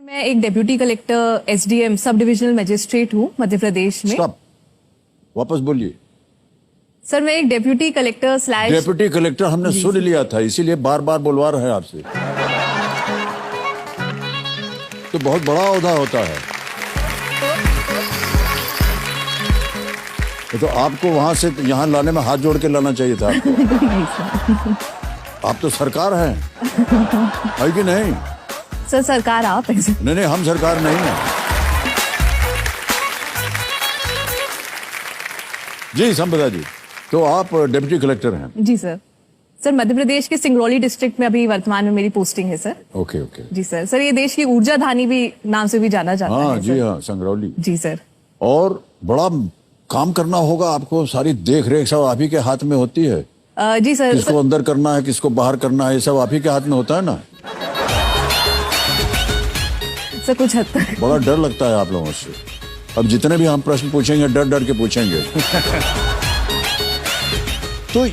मैं एक deputy collector SDM sub divisional magistrate हूँ मध्य प्रदेश में। स्टॉप, वापस बोलिए। सर मैं एक डेप्यूटी कलेक्टर / डेप्यूटी कलेक्टर हमने सुन लिया था, इसीलिए बार बार बुलवा रहे हैं आपसे। तो बहुत बड़ा ओहदा होता है। तो आपको वहां से यहाँ लाने में हाथ जोड़ के लाना चाहिए था आपको। नहीं सर। आप तो सरकार हैं, है कि नहीं? सर सरकार आप हैं सर। नहीं, हम सरकार नहीं है। जी संपदा जी, तो आप डिप्टी कलेक्टर हैं? जी सर। सर मध्य प्रदेश के सिंगरौली डिस्ट्रिक्ट में अभी वर्तमान में मेरी पोस्टिंग है सर। Okay okay. जी सर। सर ये देश की ऊर्जा धानी भी नाम से भी जाना जाता है। हाँ जी हाँ, सिंगरौली। जी सर। और बड़ा काम करना होगा आपको, सारी देख रेख सब आप ही के हाथ में होती है। जी सर। किसको अंदर करना है, किसको बाहर करना है, ये सब आप ही के हाथ में होता है ना। सर कुछ हद तक बड़ा डर लगता है आप लोगों से। अब जितने भी हम प्रश्न पूछेंगे डर डर के पूछेंगे। तो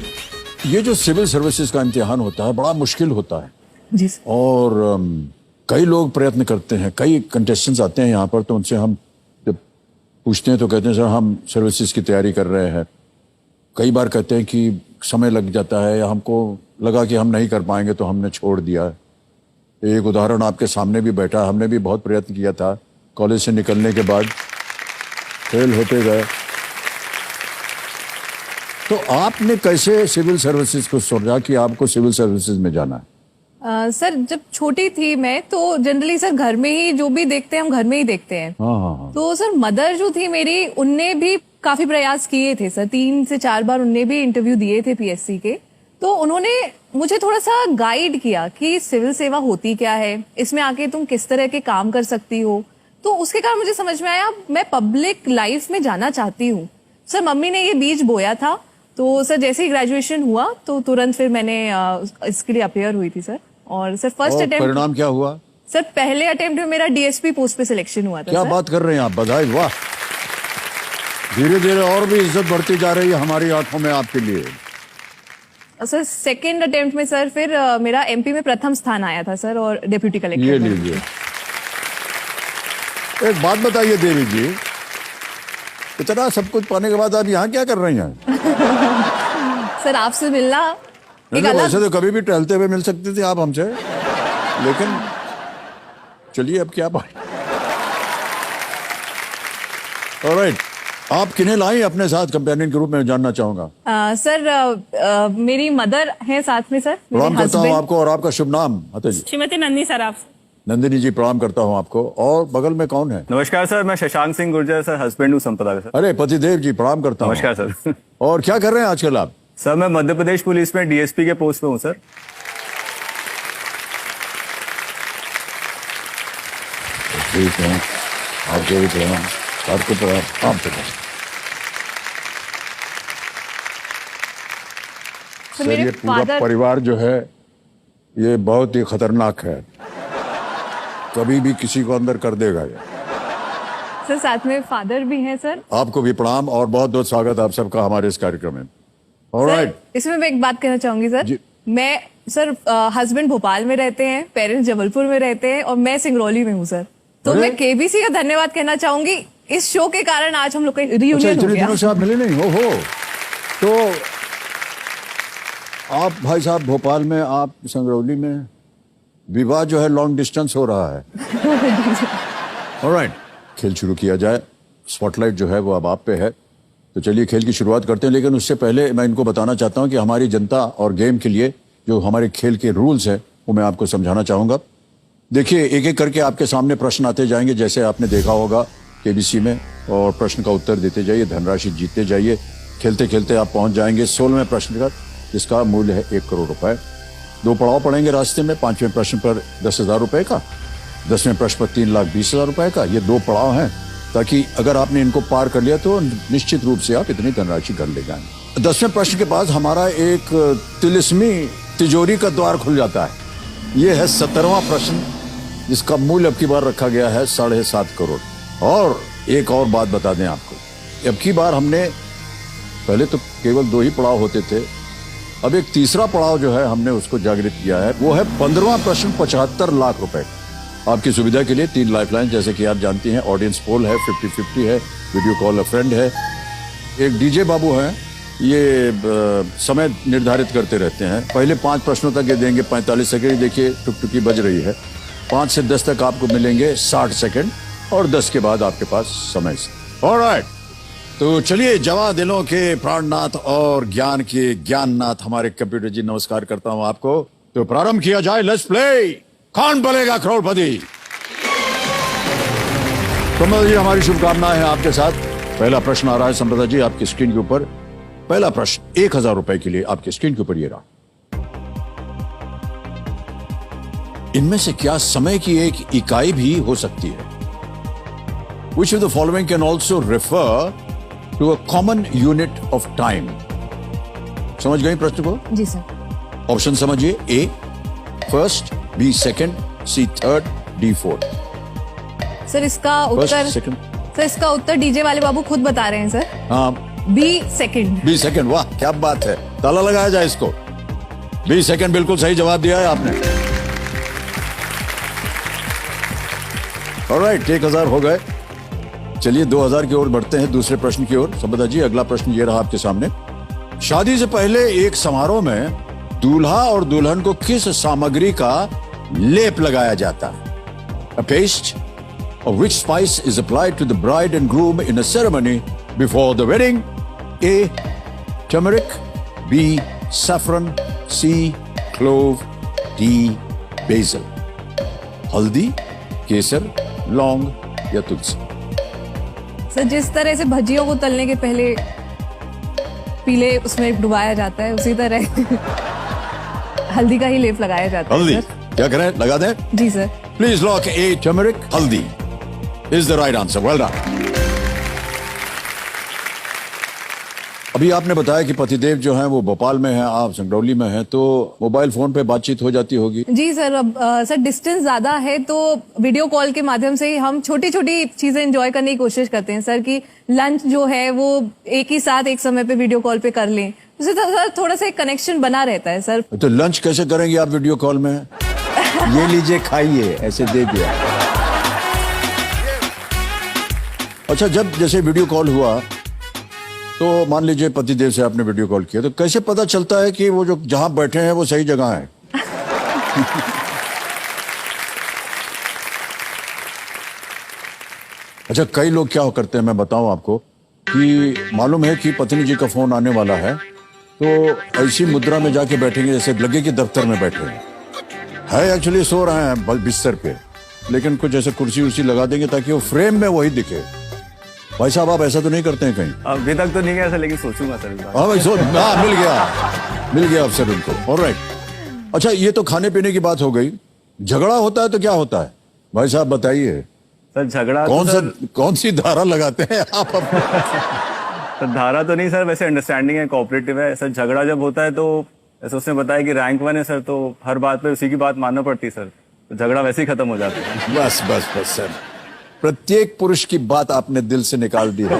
ये जो सिविल सर्विसेज का इम्तिहान होता है बड़ा मुश्किल होता है। जी सर। और कई लोग प्रयत्न करते हैं, कई कंटेस्टेंट्स आते हैं यहाँ पर, तो उनसे हम जब पूछते हैं तो कहते हैं सर हम सर्विसेज की तैयारी कर रहे हैं। कई बार कहते हैं कि समय लग जाता है या हमको लगा कि हम नहीं कर पाएंगे तो हमने छोड़ दिया। एक उदाहरण आपके सामने भी बैठा, हमने भी बहुत प्रयत्न किया था, कॉलेज से निकलने के बाद फेल होते गए। तो आपने कैसे सिविल सर्विसेज को सोचा कि आपको सिविल सर्विसेज में जाना है? सर जब छोटी थी मैं तो जनरली सर घर में ही जो भी देखते हैं हम घर में ही देखते हैं। हाँ। तो सर मदर जो थी मेरी, उनने भी काफी प्रयास किए थे सर, 3 से 4 बार उनने भी इंटरव्यू दिए थे पीएससी के। तो उन्होंने मुझे थोड़ा सा गाइड किया कि सिविल सेवा होती क्या है, इसमें आके तुम किस तरह के काम कर सकती हो। तो उसके कारण मुझे समझ में आया मैं पब्लिक लाइफ में जाना चाहती हूँ। सर मम्मी ने ये बीज बोया था, तो सर जैसे ही ग्रेजुएशन हुआ तो तुरंत फिर मैंने इसके लिए अपेयर हुई थी सर। और सर फर्स्ट अटेम्प्ट। परिणाम क्या हुआ? सर पहले अटेम्प्ट में मेरा डीएसपी पोस्ट पे सिलेक्शन हुआ था। क्या सर बात कर रहे हैं आप, बधाई, वाह। धीरे धीरे और भी इज्जत बढ़ती जा रही है हमारी आंखों में आपके लिए। सर सेकंड अटेम्प्ट में सर फिर मेरा एमपी में प्रथम स्थान आया था सर, और डिप्यूटी कलेक्टर। ये लीजिए। एक बात बताइए देवी जी, इतना सब कुछ पाने के बाद आप यहाँ क्या कर रही हैं? सर आपसे मिलना एक अलग। वैसे तो कभी भी टहलते हुए मिल सकते थे आप हमसे, लेकिन चलिए अब क्या बात। ऑलराइट, आप किन्हें लाई अपने साथ कंपेनियन के रूप में जानना चाहूंगा। सर मेरी मदर है साथ में सर। प्रणाम करता हूँ आपको। और आपका शुभ नाम? अतः जी। श्रीमती नंदिनी सर। आप? नंदिनी जी प्रणाम करता हूँ आपको। और बगल में कौन है? नमस्कार सर, मैं शशांक सिंह गुर्जर सर, हस्बैंड हूँ संपदा का सर। अरे पतिदेव जी प्रणाम करता हूँ। नमस्कार सर। और क्या कर रहे हैं आजकल आप? सर मैं मध्य प्रदेश पुलिस में डीएसपी के पोस्ट पे हूँ सर। ठीक है, आपके भी प्रणाम, आपको प्रणाम, आपको प्रणाम। सर ये पूरा परिवार जो है ये बहुत ही खतरनाक है, कभी भी किसी को अंदर कर देगा ये। सर साथ में फादर भी हैं सर। आपको भी प्रणाम और बहुत बहुत स्वागत आप सबका हमारे इस कार्यक्रम में। ऑलराइट। इसमें मैं एक बात कहना चाहूंगी सर। मैं सर हस्बैंड भोपाल में रहते हैं, पेरेंट्स जबलपुर में रहते हैं और मैं सिंगरौली में हूँ सर। तो मैं केबीसी का धन्यवाद कहना चाहूंगी, इस शो के कारण आज हम लोग का रियूनियन हो गया। दिनों से आप मिले नहीं हो। तो आप भाई साहब भोपाल में, आप संगरौली में, विवाह जो है लॉन्ग डिस्टेंस हो रहा है। ऑलराइट, खेल शुरू किया जाए। स्पॉटलाइट जो है वो अब आप पे है, तो चलिए खेल की शुरुआत करते हैं। लेकिन उससे पहले मैं इनको बताना चाहता हूं कि हमारी जनता और गेम के लिए जो हमारे खेल के रूल्स हैं वो मैं आपको समझाना चाहूंगा। देखिए एक एक करके आपके सामने प्रश्न आते जाएंगे, जैसे आपने देखा होगा केबीसी में, और प्रश्न का उत्तर देते जाइए, धनराशि जीतते जाइए। खेलते खेलते आप पहुंच जाएंगे 16वें प्रश्न का, जिसका मूल्य है 1 करोड़ रुपए। 2 पड़ाव पड़ेंगे रास्ते में। 5वें प्रश्न पर 10,000 रुपए का, 10वें प्रश्न पर 3,20,000 रुपए का। ये 2 पड़ाव हैं, ताकि अगर आपने इनको पार कर लिया तो निश्चित रूप से आप इतनी धनराशि घर ले जाएंगे। 10वें प्रश्न के बाद हमारा एक तिलिस्मी तिजोरी का द्वार खुल जाता है। ये है 17वां प्रश्न, जिसका मूल्य अब की बार रखा गया है 7.5 करोड़। और एक और बात बता दें आपको, अब की बार हमने, पहले तो केवल 2 ही पड़ाव होते थे, अब एक तीसरा पड़ाव जो है हमने उसको जागृत किया है। वो है 15वां प्रश्न, 75 लाख रुपए। आपकी सुविधा के लिए 3 लाइफलाइन, जैसे कि आप जानती हैं, ऑडियंस पोल है, 50-50 है, वीडियो कॉल अ फ्रेंड है, एक डीजे बाबू हैं, ये समय निर्धारित करते रहते हैं। पहले 5 प्रश्नों तक ये देंगे 45 सेकंड। देखिए टुकटुकी बज रही है। 5 से 10 तक आपको मिलेंगे 60 सेकंड और 10 के बाद आपके पास समय से। ऑलराइट, तो चलिए, जवां दिलों के प्राणनाथ और ज्ञान के ज्ञाननाथ हमारे कंप्यूटर जी, नमस्कार करता हूं आपको। तो प्रारंभ किया जाए। Let's play. कौन बनेगा करोड़पति? संपदा जी, हमारी शुभकामनाएं हैं आपके साथ। पहला प्रश्न आ रहा है संपदा जी आपकी स्क्रीन के ऊपर। पहला प्रश्न 1000 रुपए के लिए आपकी स्क्रीन के ऊपर ये रहा। इनमें से क्या समय की एक इकाई भी हो सकती है? Which of the following can also refer to a common unit of time? समझ गई प्रश्न को? जी सर। ऑप्शन समझिए। ए फर्स्ट, बी सेकंड, सी थर्ड, डी फोर्थ। सर इसका उत्तर, सेकंड, सर इसका उत्तर डीजे वाले बाबू खुद बता रहे हैं सर। हाँ, बी सेकंड। B second. वाह, क्या बात है, ताला लगाया जाए इसको। बी सेकंड बिल्कुल सही जवाब दिया है आपने। ऑलराइट, 1000 हो गए। चलिए 2000 की ओर बढ़ते हैं, दूसरे प्रश्न की ओर। संपदा जी, अगला प्रश्न ये रहा आपके सामने। शादी से पहले एक समारोह में दूल्हा और दुल्हन को किस सामग्री का लेप लगाया जाता है? A paste of which spice is applied to the bride and groom in a ceremony before the wedding? A. Turmeric. B. Saffron. C. Clove. D. Basil. हल्दी, केसर, लौंग या तुलसी? सर जिस तरह से भजियों को तलने के पहले पीले उसमें डुबाया जाता है, उसी तरह हल्दी का ही लेप लगाया जाता है। हल्दी, सर क्या करें, लगा दें? जी sir. Please lock A. Turmeric. हल्दी is the right answer. Well done. अभी आपने बताया कि पतिदेव जो हैं वो भोपाल में हैं, आप संगरौली में हैं, तो मोबाइल फोन पे बातचीत हो जाती होगी? जी सर। अब सर डिस्टेंस ज्यादा है तो वीडियो कॉल के माध्यम से ही हम छोटी छोटी चीजें एंजॉय करने की कोशिश करते हैं सर, कि लंच जो है वो एक ही साथ एक समय पे वीडियो कॉल पे कर लें, उससे सर थोड़ा सा एक कनेक्शन बना रहता है सर। तो लंच कैसे करेंगे आप वीडियो कॉल में? ये लीजिए, खाइए, ऐसे दे दिया। अच्छा, जब जैसे वीडियो कॉल हुआ तो मान लीजिए पतिदेव से आपने वीडियो कॉल किया, तो कैसे पता चलता है कि वो जो जहां बैठे हैं वो सही जगह है? अच्छा, कई लोग क्या करते हैं, मैं बताऊं आपको, कि मालूम है कि पत्नी जी का फोन आने वाला है, तो ऐसी मुद्रा में जाके बैठेंगे जैसे लगे कि दफ्तर में बैठे हैं। एक्चुअली सो रहे हैं बिस्तर पे, लेकिन कुछ ऐसे कुर्सी उर्सी लगा देंगे ताकि वो फ्रेम में वही दिखे। भाई साहब, आप ऐसा तो नहीं करते हैं कहीं? अभी तक तो नहीं गया सर, लेकिन सोचूंगा सर इस बार। हाँ भाई, मिल गया अफसर उनको। ऑलराइट। अच्छा, ये तो खाने पीने की बात हो गई। झगड़ा होता है तो क्या होता है भाई साहब, बताइए। सर झगड़ा कौन सी धारा लगाते हैं आप? सर धारा तो नहीं सर, वैसे अंडरस्टैंडिंग है, कोऑपरेटिव है सर। झगड़ा जब होता है तो ऐसे उसने बताया कि रैंक 1 है सर, तो हर बात पे उसी की बात मानना पड़ती है सर, तो झगड़ा वैसे ही खत्म हो जाता है। बस सर, प्रत्येक पुरुष की बात आपने दिल से निकाल दी है।